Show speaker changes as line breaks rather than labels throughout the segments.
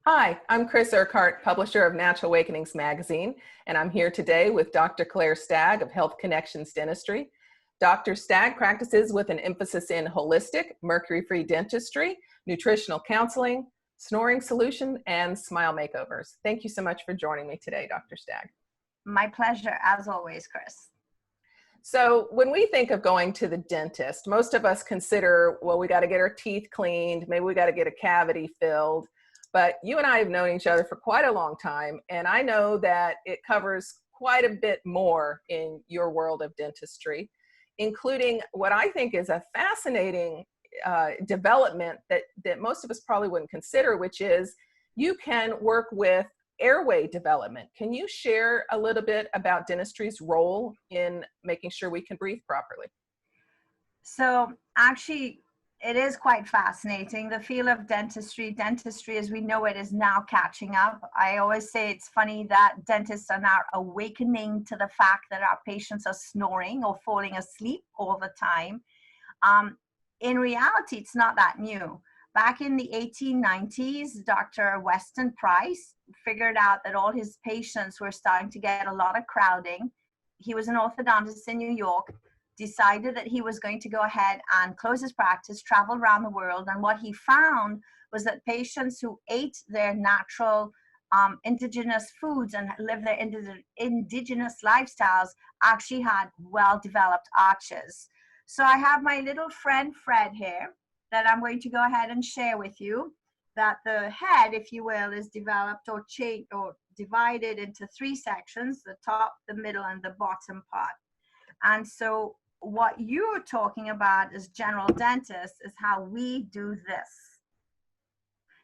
Hi, I'm Chris Urquhart, publisher of Natural Awakenings magazine, and I'm here today with Dr. Claire Stagg of Health Connections Dentistry. Dr. Stagg practices with an emphasis in holistic, mercury-free dentistry, nutritional counseling, snoring solution, and smile makeovers. Thank you so much for joining me today, Dr. Stagg.
My pleasure, as always, Chris.
So when we think of going to the dentist, most of us consider, well, we got to get our teeth cleaned, maybe we got to get a cavity filled. But you and I have known each other for quite a long time, and I know that it covers quite a bit more in your world of dentistry, including what I think is a fascinating development that most of us probably wouldn't consider, which is you can work with airway development. Can you share a little bit about dentistry's role in making sure we can breathe properly?
So actually, it is quite fascinating. The field of dentistry as we know it is now catching up. I always say it's funny that dentists are now awakening to the fact that our patients are snoring or falling asleep all the time. In reality, it's not that new. Back in the 1890s, Dr. Weston Price figured out that all his patients were starting to get a lot of crowding. He was an orthodontist in New York, decided that he was going to go ahead and close his practice, travel around the world. And what he found was that patients who ate their natural indigenous foods and lived their indigenous lifestyles actually had well-developed arches. So I have my little friend Fred here that I'm going to go ahead and share with you, that the head, if you will, is developed or changed or divided into three sections: the top, the middle, and the bottom part. And so what you're talking about as general dentists is how we do this.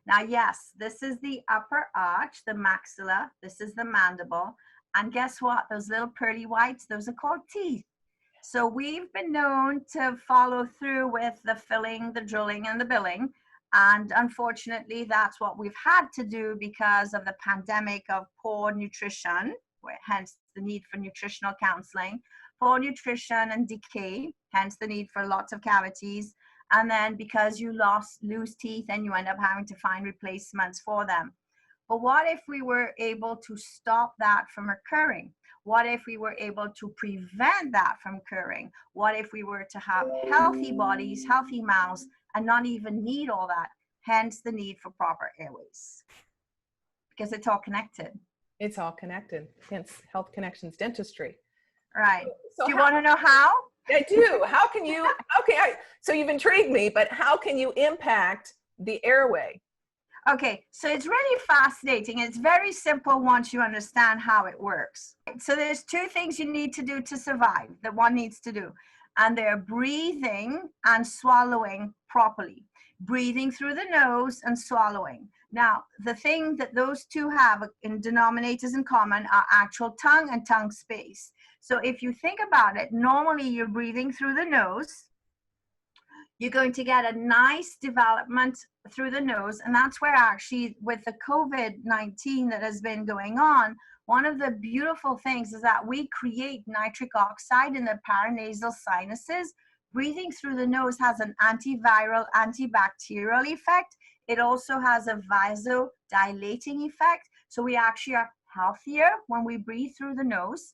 Now, yes, this is the upper arch, the maxilla. This is the mandible. And guess what? Those little pearly whites, those are called teeth. So we've been known to follow through with the filling, the drilling, and the billing. And unfortunately, that's what we've had to do because of the pandemic of poor nutrition, hence the need for nutritional counseling, poor nutrition and decay, hence the need for lots of cavities. And then because you lose teeth and you end up having to find replacements for them. But what if we were able to stop that from occurring? What if we were able to prevent that from occurring? What if we were to have healthy bodies, healthy mouths, and not even need all that? Hence the need for proper airways. Because it's all connected.
It's all connected, hence Health Connections Dentistry.
Right.
So
do you want to know how?
I do. How can you, so you've intrigued me, but how can you impact the airway?
Okay, so it's really fascinating. It's very simple once you understand how it works. So there's two things you need to do to survive, that one needs to do. And they're breathing and swallowing properly. Breathing through the nose and swallowing. Now, the thing that those two have in denominators in common are actual tongue and tongue space. So if you think about it, normally you're breathing through the nose. You're going to get a nice development through the nose. And that's where actually with the COVID-19 that has been going on, one of the beautiful things is that we create nitric oxide in the paranasal sinuses. Breathing through the nose has an antiviral, antibacterial effect. It also has a vasodilating effect. So we actually are healthier when we breathe through the nose.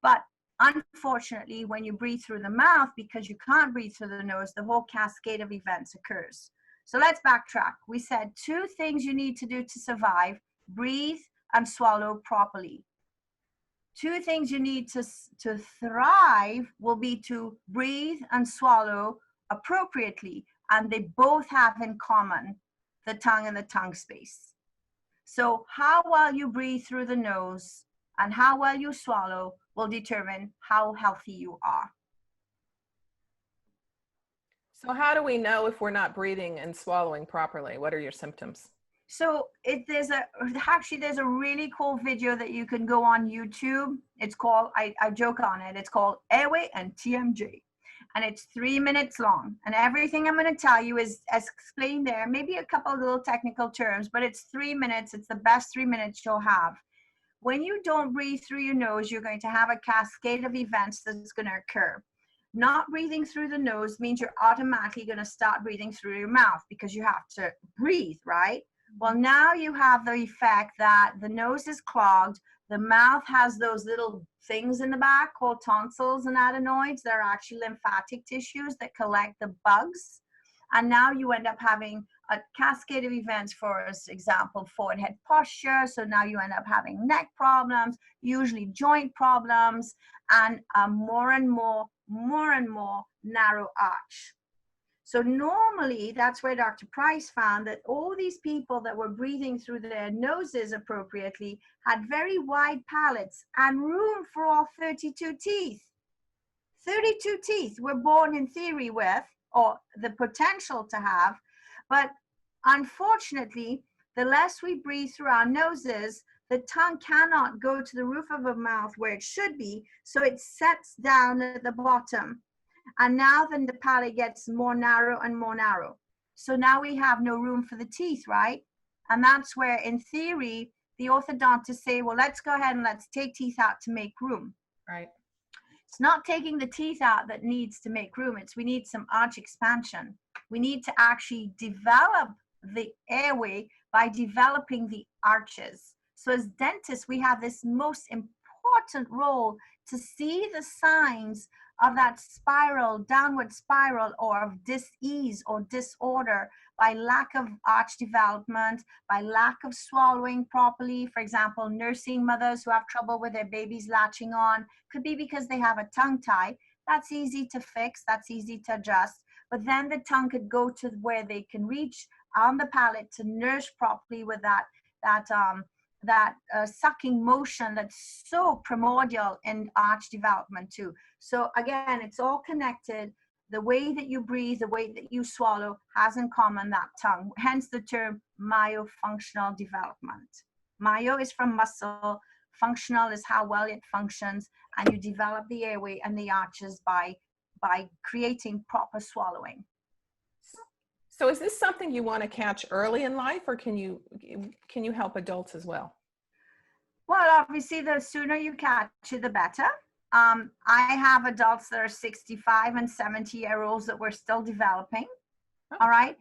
But unfortunately, when you breathe through the mouth, because you can't breathe through the nose, the whole cascade of events occurs. So let's backtrack. We said two things you need to do to survive: breathe and swallow properly. Two things you need to thrive will be to breathe and swallow appropriately. And they both have in common the tongue and the tongue space. So how well you breathe through the nose and how well you swallow will determine how healthy you are.
So how do we know if we're not breathing and swallowing properly? What are your symptoms?
So there's a really cool video that you can go on YouTube. It's called, I joke on it, it's called Airway and TMJ. And it's 3 minutes long. And everything I'm going to tell you is as explained there, maybe a couple of little technical terms, but it's 3 minutes. It's the best 3 minutes you'll have. When you don't breathe through your nose, you're going to have a cascade of events that's going to occur. Not breathing through the nose means you're automatically going to start breathing through your mouth because you have to breathe, right? Well, now you have the effect that the nose is clogged, the mouth has those little things in the back called tonsils and adenoids. They're actually lymphatic tissues that collect the bugs. And now you end up having a cascade of events, for example, forward head posture. So now you end up having neck problems, usually joint problems, and more and more narrow arch. So normally, that's where Dr. Price found that all these people that were breathing through their noses appropriately had very wide palates and room for all 32 teeth. 32 teeth we're born in theory with, or the potential to have, but unfortunately, the less we breathe through our noses, the tongue cannot go to the roof of the mouth where it should be, so it sets down at the bottom. And now then the palate gets more narrow and more narrow. So now we have no room for the teeth, right? And that's where, in theory, the orthodontists say, well, let's go ahead and let's take teeth out to make room.
Right.
It's not taking the teeth out that needs to make room. It's we need some arch expansion. We need to actually develop the airway by developing the arches. So as dentists, we have this most important role to see the signs of that spiral, downward spiral, or of dis-ease or disorder by lack of arch development, by lack of swallowing properly. For example, nursing mothers who have trouble with their babies latching on, could be because they have a tongue tie. That's easy to fix, that's easy to adjust, but then the tongue could go to where they can reach on the palate to nurse properly with that sucking motion that's so primordial in arch development too. So again, it's all connected. The way that you breathe, the way that you swallow has in common that tongue, hence the term myofunctional development. Myo is from muscle, functional is how well it functions, and you develop the airway and the arches by creating proper swallowing.
So is this something you want to catch early in life, or can you help adults as well?
Well, obviously, the sooner you catch it, the better. I have adults that are 65 and 70-year-olds that we're still developing.
Oh.
All right.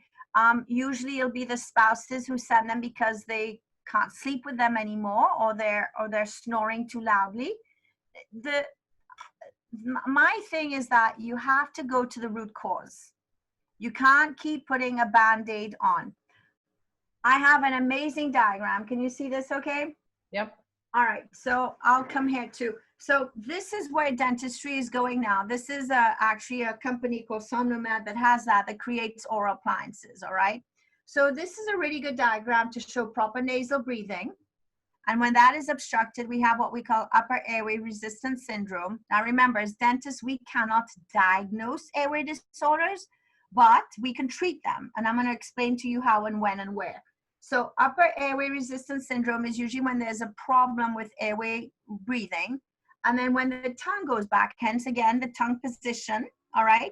Usually it'll be the spouses who send them because they can't sleep with them anymore, or they're snoring too loudly. My thing is that you have to go to the root cause. You can't keep putting a Band-Aid on. I have an amazing diagram. Can you see this okay?
Yep.
All right, so I'll come here too. So this is where dentistry is going now. This is actually a company called Somnomed that has that creates oral appliances, all right? So this is a really good diagram to show proper nasal breathing. And when that is obstructed, we have what we call upper airway resistance syndrome. Now remember, as dentists, we cannot diagnose airway disorders, but we can treat them. And I'm going to explain to you how and when and where. So upper airway resistance syndrome is usually when there's a problem with airway breathing. And then when the tongue goes back, hence again, the tongue position, all right?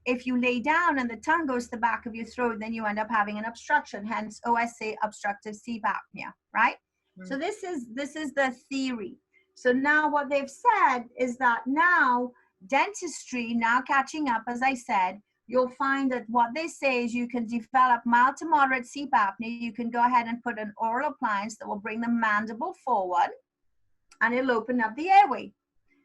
If you lay down and the tongue goes to the back of your throat, then you end up having an obstruction, hence OSA, obstructive sleep apnea, right? Mm-hmm. So this is the theory. So now what they've said is that now dentistry, now catching up, as I said, you'll find that what they say is you can develop mild to moderate sleep apnea. You can go ahead and put an oral appliance that will bring the mandible forward and it'll open up the airway.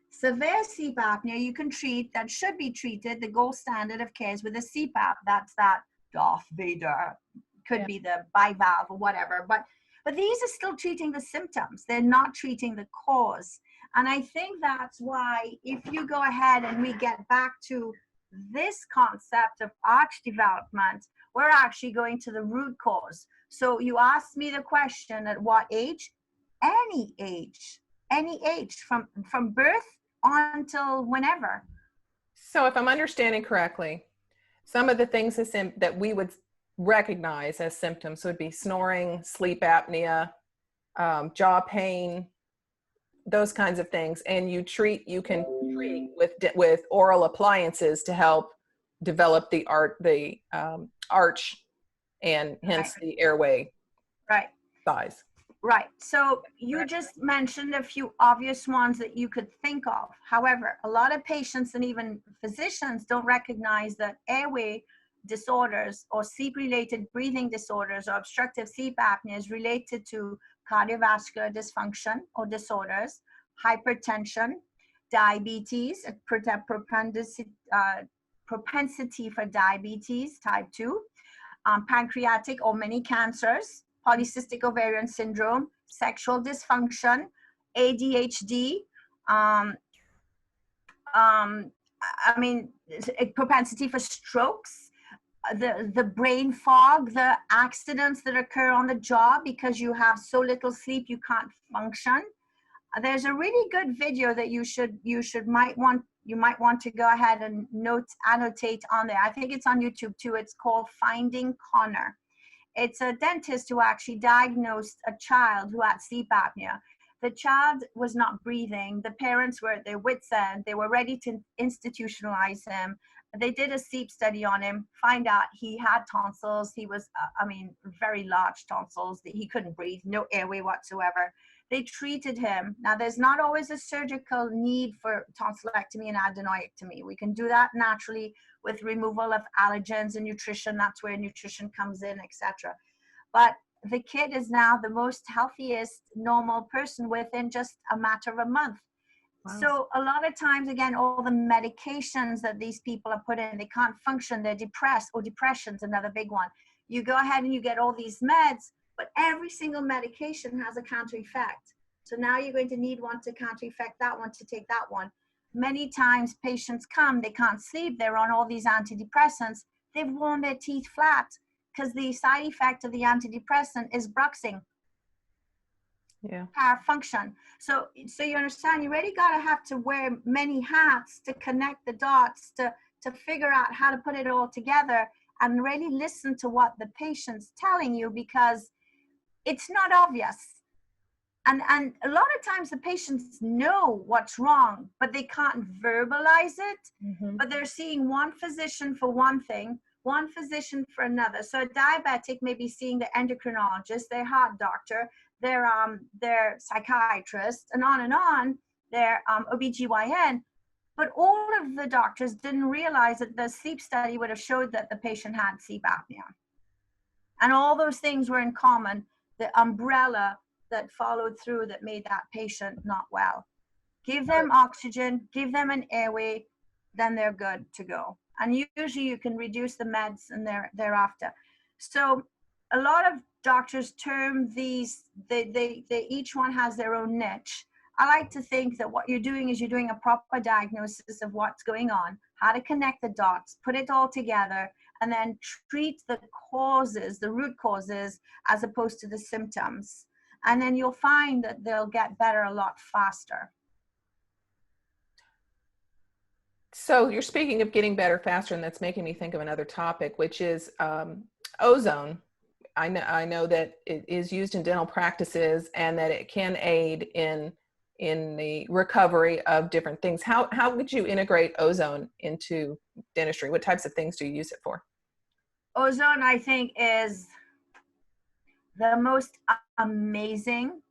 Severe sleep apnea you can treat, that should be treated. The gold standard of care is with a CPAP. That's that Darth Vader, could be the bivalve or whatever. But these are still treating the symptoms. They're not treating the cause. And I think that's why if you go ahead and we get back to this concept of arch development, we're actually going to the root cause. So you asked me the question, at what age? Any age, from birth until whenever.
So if I'm understanding correctly, some of the things that we would recognize as symptoms would be snoring, sleep apnea, jaw pain, those kinds of things, and you can treat with oral appliances to help develop the arch and hence the airway size.
Right. So you just mentioned a few obvious ones that you could think of. However, a lot of patients and even physicians don't recognize that airway disorders or sleep-related breathing disorders or obstructive sleep apnea is related to cardiovascular dysfunction or disorders, hypertension, diabetes, propensity for diabetes type 2, pancreatic or many cancers, polycystic ovarian syndrome, sexual dysfunction, ADHD, propensity for strokes, the brain fog, the accidents that occur on the job because you have so little sleep you can't function. There's a really good video that you might want to go ahead and annotate on there. I think it's on YouTube too. It's called Finding Connor. It's a dentist who actually diagnosed a child who had sleep apnea. The child was not breathing. The parents were at their wits' end. They were ready to institutionalize him. They did a sleep study on him, find out he had tonsils. He was, very large tonsils. He couldn't breathe, no airway whatsoever. They treated him. Now, there's not always a surgical need for tonsillectomy and adenoidectomy. We can do that naturally with removal of allergens and nutrition. That's where nutrition comes in, etc. But the kid is now the most healthiest normal person within just a matter of a month. Wow. So a lot of times, again, all the medications that these people are put in, they can't function, they're depressed, or depression's another big one. You go ahead and you get all these meds, but every single medication has a counter effect. So now you're going to need one to counter effect that one, to take that one. Many times patients come, they can't sleep, they're on all these antidepressants, they've worn their teeth flat because the side effect of the antidepressant is bruxing. Yeah. Power function. So you understand, you really got to have to wear many hats to connect the dots, to figure out how to put it all together and really listen to what the patient's telling you, because it's not obvious. And a lot of times the patients know what's wrong, but they can't verbalize it. Mm-hmm. But they're seeing one physician for one thing, one physician for another. So a diabetic may be seeing the endocrinologist, their heart doctor, their psychiatrist, and on, their OBGYN. But all of the doctors didn't realize that the sleep study would have showed that the patient had sleep apnea. And all those things were in common, the umbrella that followed through that made that patient not well. Give them oxygen, give them an airway, then they're good to go. And usually you can reduce the meds and thereafter. So a lot of doctors term these, they each one has their own niche. I like to think that what you're doing is you're doing a proper diagnosis of what's going on, how to connect the dots, put it all together, and then treat the causes, the root causes, as opposed to the symptoms. And then you'll find that they'll get better a lot faster.
So you're speaking of getting better faster, and that's making me think of another topic, which is ozone. I know that it is used in dental practices and that it can aid in the recovery of different things. How would you integrate ozone into dentistry? What types of things do you use it for?
Ozone, I think, is the most amazing,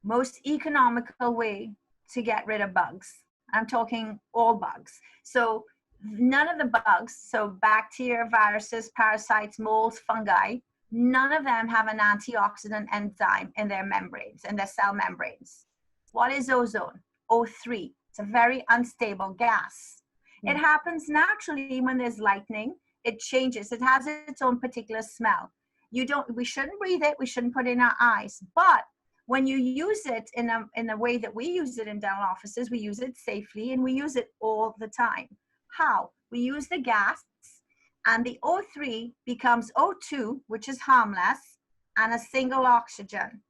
most economical way to get rid of bugs. I'm talking all bugs. So none of the bugs, so bacteria, viruses, parasites, molds, fungi, none of them have an antioxidant enzyme in their membranes, in their cell membranes. What is ozone? O3. It's a very unstable gas. It happens naturally when there's lightning. It changes. It has its own particular smell. We shouldn't breathe it. We shouldn't put it in our eyes. But when you use it in a way that we use it in dental offices, we use it safely and we use it all the time. How? We use the gas, and the O3 becomes O2, which is harmless, and a single oxygen.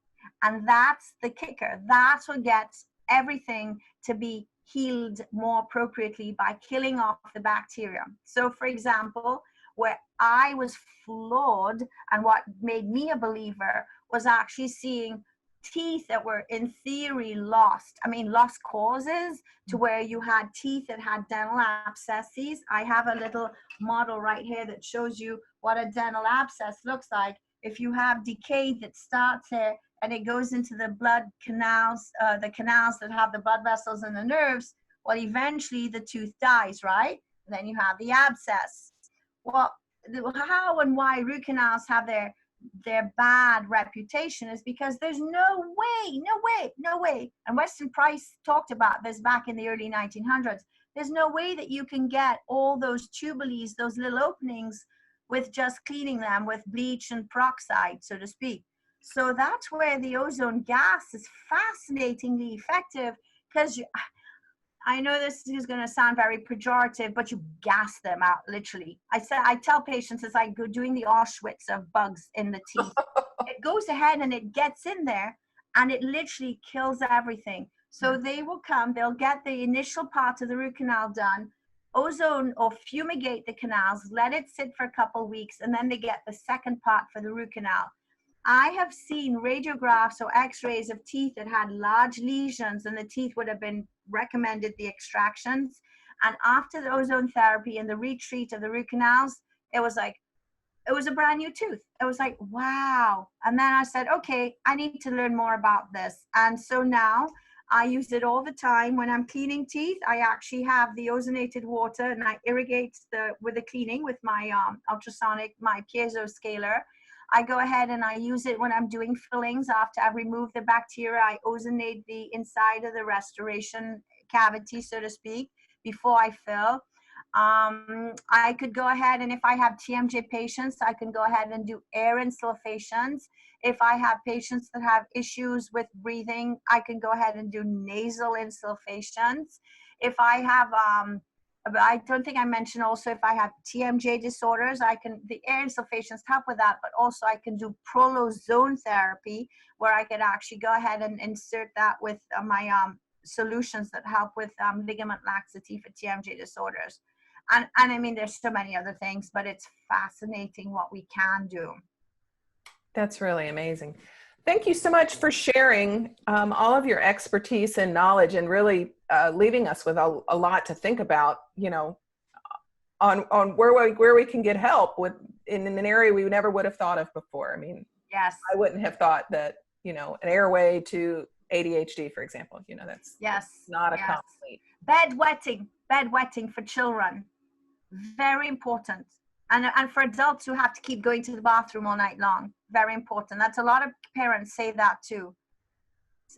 And that's the kicker. That's what gets everything to be healed more appropriately by killing off the bacteria. So for example, where I was flawed and what made me a believer was actually seeing teeth that were in theory lost. I mean, lost causes to where you had teeth that had dental abscesses. I have a little model right here that shows you what a dental abscess looks like. If you have decay that starts here and it goes into the blood canals, the canals that have the blood vessels and the nerves, well, eventually the tooth dies, right? And then you have the abscess. Well, how and why root canals have their bad reputation is because there's no way. And Weston Price talked about this back in the early 1900s. There's no way that you can get all those tubules, those little openings, with just cleaning them with bleach and peroxide, so to speak. So that's where the ozone gas is fascinatingly effective, because I know this is going to sound very pejorative, but you gas them out, literally. I tell patients it's like doing the Auschwitz of bugs in the teeth. It goes ahead and it gets in there and it literally kills everything. So they will come, they'll get the initial part of the root canal done, ozone or fumigate the canals, let it sit for a couple of weeks, and then they get the second part for the root canal. I have seen radiographs or x-rays of teeth that had large lesions, and the teeth would have been recommended the extractions. And after the ozone therapy and the retreat of the root canals, it was a brand new tooth. It was like, wow. And then I said, okay, I need to learn more about this. And so now I use it all the time. When I'm cleaning teeth, I actually have the ozonated water and I irrigate with the cleaning with my ultrasonic, my piezo scaler. I go ahead and I use it when I'm doing fillings. After I've removed the bacteria, I ozonate the inside of the restoration cavity, so to speak, before I fill. I could go ahead, and if I have TMJ patients, I can go ahead and do air insulfations. If I have patients that have issues with breathing, I can go ahead and do nasal insulfations. If I have I don't think I mentioned also if I have TMJ disorders, the air insulfations help with that, but also I can do prolozone therapy, where I could actually go ahead and insert that with my solutions that help with ligament laxity for TMJ disorders. And I mean, there's so many other things, but it's fascinating what we can do.
That's really amazing. Thank you so much for sharing all of your expertise and knowledge, and really leaving us with a lot to think about, on where we can get help in an area we never would have thought of before. I mean,
yes,
I wouldn't have thought that, an airway to ADHD, for example, that's not a complete.
Bedwetting for children, very important. And for adults who have to keep going to the bathroom all night long, very important. That's a lot of parents say that too.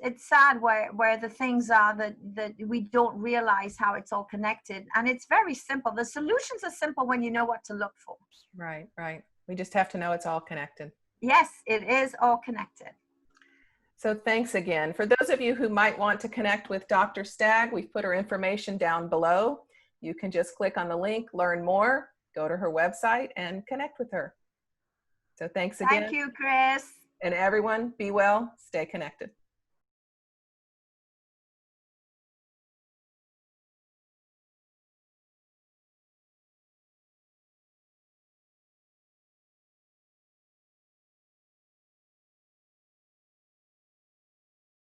It's sad where the things are that we don't realize how it's all connected. And it's very simple. The solutions are simple when you know what to look for.
Right. We just have to know it's all connected.
Yes, it is all connected.
So thanks again. For those of you who might want to connect with Dr. Stagg, we've put her information down below. You can just click on the link, learn more, go to her website, and connect with her. So thanks again.
Thank you, Chris.
And everyone, be well, stay connected.